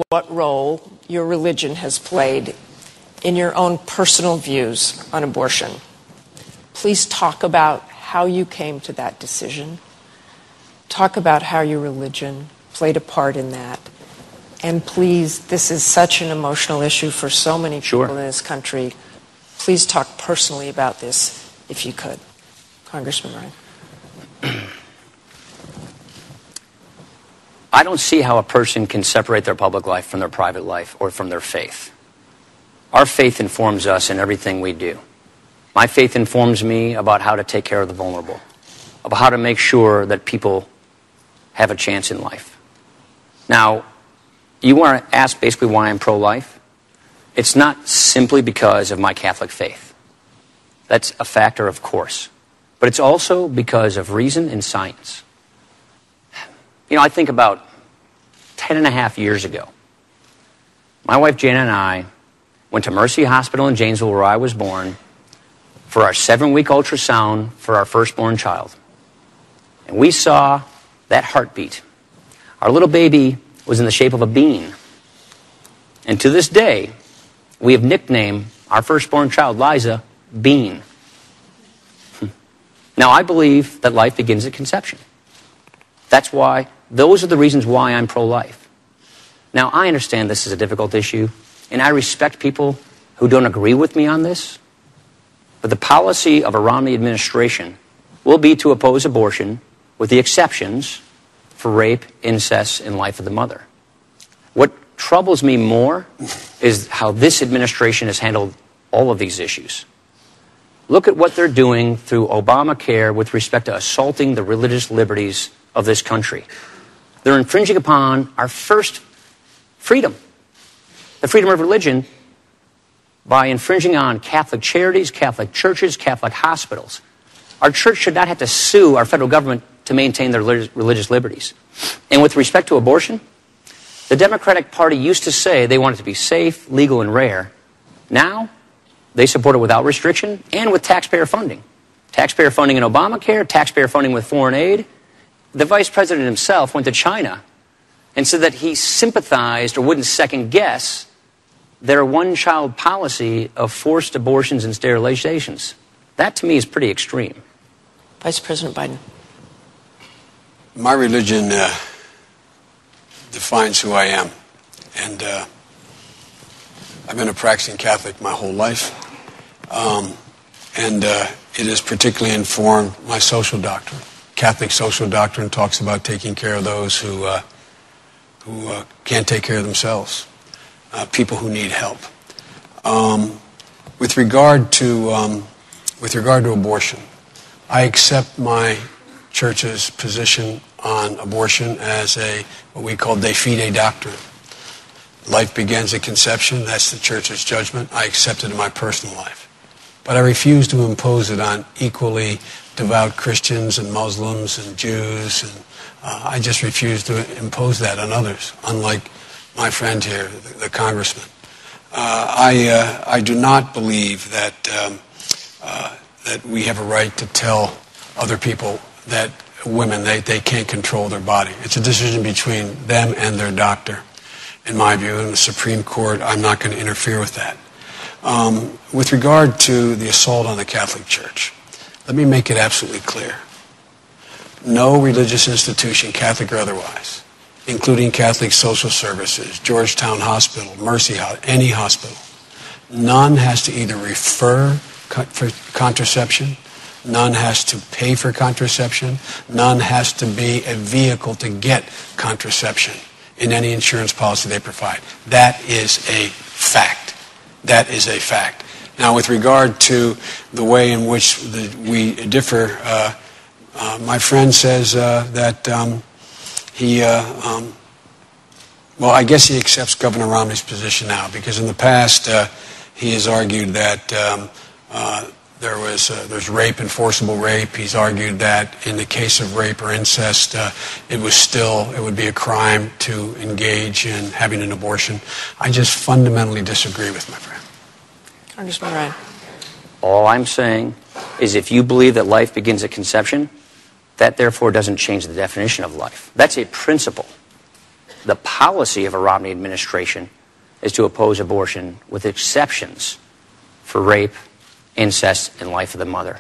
what role your religion has played in your own personal views on abortion. Please talk about how you came to that decision. Talk about how your religion played a part in that. And please, this is such an emotional issue for so many people in this country. Please talk personally about this, if you could. Congressman Ryan. I don't see how a person can separate their public life from their private life or from their faith. Our faith informs us in everything we do. My faith informs me about how to take care of the vulnerable, about how to make sure that people have a chance in life. Now, you want to ask basically why I'm pro-life? It's not simply because of my Catholic faith. That's a factor, of course. But it's also because of reason and science. You know, I think about 10.5 years ago, my wife Jana and I went to Mercy Hospital in Janesville, where I was born, for our 7-week ultrasound for our firstborn child. And we saw that heartbeat. Our little baby was in the shape of a bean. And to this day, we have nicknamed our firstborn child, Liza, Bean. Now, I believe that life begins at conception. Those are the reasons why I'm pro-life. Now, I understand this is a difficult issue, and I respect people who don't agree with me on this, but the policy of a Romney administration will be to oppose abortion with the exceptions for rape, incest, and life of the mother. What troubles me more is how this administration has handled all of these issues. Look at what they're doing through Obamacare with respect to assaulting the religious liberties of this country. They're infringing upon our first freedom, the freedom of religion, by infringing on Catholic charities, Catholic churches, Catholic hospitals. Our church should not have to sue our federal government to maintain their religious liberties. And with respect to abortion, the Democratic Party used to say they want it to be safe, legal, and rare. Now, they support it without restriction and with taxpayer funding. Taxpayer funding in Obamacare, taxpayer funding with foreign aid. The vice president himself went to China and said that he sympathized or wouldn't second-guess their one-child policy of forced abortions and sterilizations. That, to me, is pretty extreme. Vice President Biden. My religion defines who I am. And I've been a practicing Catholic my whole life. And it has particularly informed my social doctrine. Catholic social doctrine talks about taking care of those who can't take care of themselves, people who need help. With regard to abortion, I accept my church's position on abortion as what we call de fide doctrine. Life begins at conception. That's the church's judgment. I accept it in my personal life. But I refuse to impose it on equally devout Christians and Muslims and Jews. And I just refuse to impose that on others, unlike my friend here, the congressman. I do not believe that we have a right to tell other people that women, they can't control their body. It's a decision between them and their doctor. In my view, in the Supreme Court, I'm not going to interfere with that. With regard to the assault on the Catholic Church, let me make it absolutely clear. No religious institution, Catholic or otherwise, including Catholic Social Services, Georgetown Hospital, Mercy Hospital, any hospital, none has to either refer for contraception, none has to pay for contraception, none has to be a vehicle to get contraception in any insurance policy they provide. That is a fact. That is a fact. Now, with regard to the way in which we differ, my friend says that well, I guess he accepts Governor Romney's position now, because in the past he has argued that there's rape, enforceable rape. He's argued that in the case of rape or incest, it would be a crime to engage in having an abortion. I just fundamentally disagree with my friend. Congressman Ryan. All I'm saying is if you believe that life begins at conception, that therefore doesn't change the definition of life. That's a principle. The policy of a Romney administration is to oppose abortion with exceptions for rape, incest, and life of the mother.